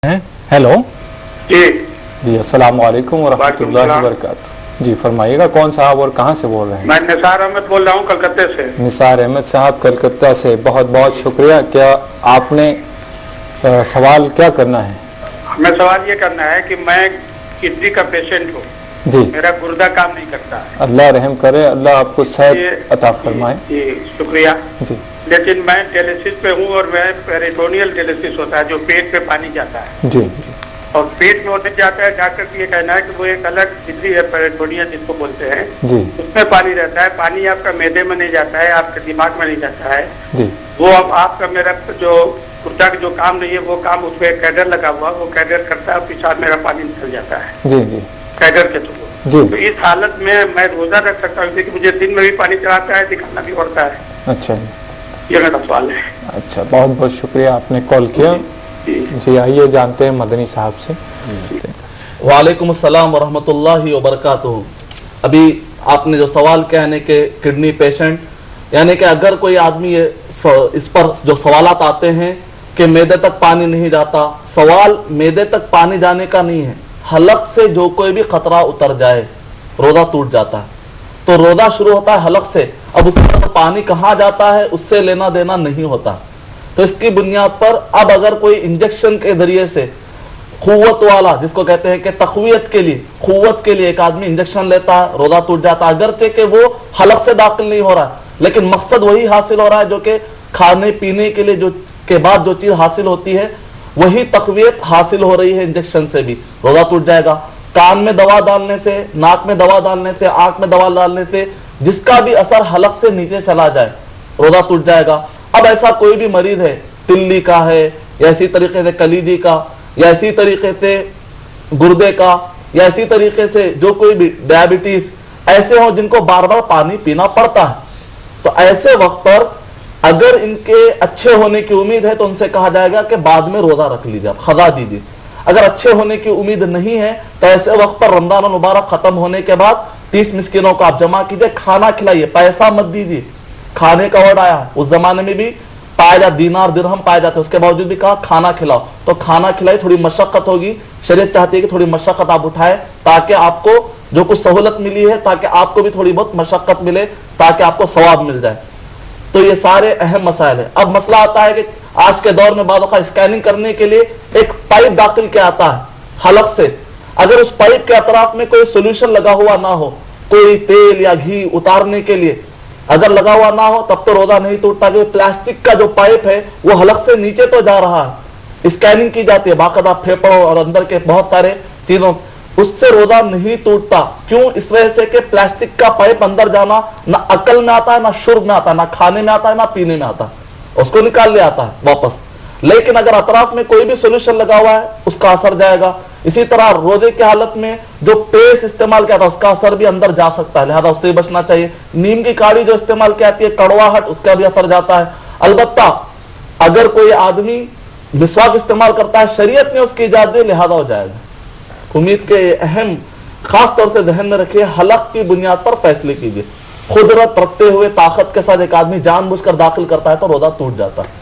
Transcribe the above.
Hello जी जी, अस्सलाम वालेकुम वरहमतुल्लाहि वबरकातुहू। जी फरमाइएगा, कौन साहब और कहाँ से बोल रहे हैं? मैं निसार अहमद बोल रहा हूँ कलकत्ते से। निसार अहमद साहब कलकत्ता से, बहुत बहुत शुक्रिया। क्या आपने सवाल क्या करना है? हमें सवाल ये करना है कि मैं किडनी का पेशेंट हूँ जी। मेरा गुर्दा काम नहीं करता है। अल्लाह रहम करे, अल्लाह आपको सेहत अता फरमाए। जी शुक्रिया जी। लेकिन मैं डायलिसिस पे हूँ और मैं पेरिटोनियल डायलिसिस होता है जो पेट पे पानी जाता है जी जी और पेट में होने जाता है। डॉक्टर का ये कहना है कि वो एक अलग किडनी है पेरिटोनियल जिसको बोलते हैं जी उसमें पानी रहता है। पानी आपका मैदे में नहीं जाता है, आपके दिमाग में नहीं जाता है। जी वो अब आपका मेरा जो गुर्दा का जो काम नहीं है वो काम उसमें कैडर लगा हुआ, वो कैडर करता है, पेशाब मेरा पानी निकल जाता है जी जी कैडर के थ्रू। जी। तो इस हालत में मैं रोजा रख सकता हूँ क्योंकि मुझे दिन में भी पानी चढ़ाता है, दिखाना भी पड़ता है। अच्छा ये मेरा सवाल है। अच्छा, बहुत बहुत शुक्रिया आपने कॉल किया। जी आइए जानते हैं मदनी साहब से। वालेकुम अस्सलाम वरहमतुल्लाहि वबरकातुहू। अभी आपने जो सवाल किया है कि किडनी पेशेंट, यानी कि अगर कोई आदमी इस पर जो सवालात आते हैं कि मैदे तक पानी नहीं जाता, सवाल मैदे तक पानी जाने का नहीं है, हलक से जो कोई भी खतरा उतर जाए रोजा टूट जाता है। तो रोजा शुरू होता है हलक से, अब उसमें पानी कहाँ जाता है उससे लेना देना नहीं होता। तो इसकी बुनियाद पर अब अगर कोई इंजेक्शन के जरिए से कुव्वत वाला, जिसको कहते हैं कि तकवीयत के लिए, कुव्वत के लिए एक आदमी इंजेक्शन लेता है, रोजा टूट जाता है। अगरचे कि वो हलक से दाखिल नहीं हो रहा है, लेकिन मकसद वही हासिल हो रहा है जो कि खाने पीने के लिए जो के बाद जो चीज हासिल होती है वही तकवीयत हासिल हो रही है इंजेक्शन से भी, रोजा टूट जाएगा। कान में दवा डालने से, नाक में दवा डालने से, आंख में दवा डालने से जिसका भी असर हलक से नीचे चला जाए रोजा टूट जाएगा। अब ऐसा कोई भी मरीज है, तिल्ली का है या इसी तरीके से कलीजी का या इसी तरीके से गुर्दे का या इसी तरीके से जो कोई भी डायबिटीज ऐसे हो जिनको बार बार पानी पीना पड़ता है, तो ऐसे वक्त पर अगर इनके अच्छे होने की उम्मीद है तो उनसे कहा जाएगा कि बाद में रोजा रख लीजिए, आप खजा दीजिए। अगर अच्छे होने की उम्मीद नहीं है तो ऐसे वक्त पर रमजान मुबारक खत्म होने के बाद 30 मिस्किनों को आप जमा कीजिए, खाना खिलाइए, पैसा मत दीजिए। खाने का वर्ड आया, उस जमाने में भी पाया जाता, दीनार दिरहम पाए जाते, उसके बावजूद भी कहा खाना खिलाओ। तो खाना खिलाई, थोड़ी मशक्कत होगी, शरीयत चाहती है कि थोड़ी मशक्कत आप उठाए ताकि आपको जो कुछ सहूलत मिली है ताकि आपको भी थोड़ी बहुत मशक्कत मिले, ताकि आपको सवाब मिल जाए। तो ये सारे अहम मसाइल है। अब मसला आता है कि आज के दौर में बाद वक्त स्कैनिंग करने के लिए एक पाइप दाखिल किया आता है हलक से। अगर उस पाइप के अतराफ में कोई सोल्यूशन लगा हुआ ना हो, कोई तेल या घी उतारने के लिए अगर लगा हुआ ना हो, तब तो रोजा नहीं टूटता। क्योंकि प्लास्टिक का जो पाइप है वो हलक से नीचे तो जा रहा है, स्कैनिंग की जाती है बाकायदा फेफड़ों और अंदर के बहुत सारे चीजों, उससे रोजा नहीं टूटता। क्यों? इस वजह से कि प्लास्टिक का पाइप अंदर जाना ना अकल में आता है, ना शुर्ब में आता है, ना खाने में आता है, ना पीने में आता है, उसको निकाल ले आता है वापस। लेकिन अगर अतराफ में कोई भी सोल्यूशन लगा हुआ है उसका असर जाएगा। इसी तरह रोजे की हालत में जो पेस्ट इस्तेमाल किया था उसका असर भी अंदर जा सकता है, लिहाजा उससे बचना चाहिए। नीम की काढ़ी जो इस्तेमाल की जाती है, कड़वाहट, उसका भी असर जाता है। अलबत्ता अगर कोई आदमी मिसवाक इस्तेमाल करता है, शरीयत ने उसकी इजाजत दी, लिहाजा हो जाएगा। उम्मीद के अहम खास तौर से ध्यान में रखिए, हलक की बुनियाद पर फैसले कीजिए। खुदरत रखते हुए ताकत के साथ एक आदमी जानबूझकर दाखिल करता है तो रोजा टूट जाता है।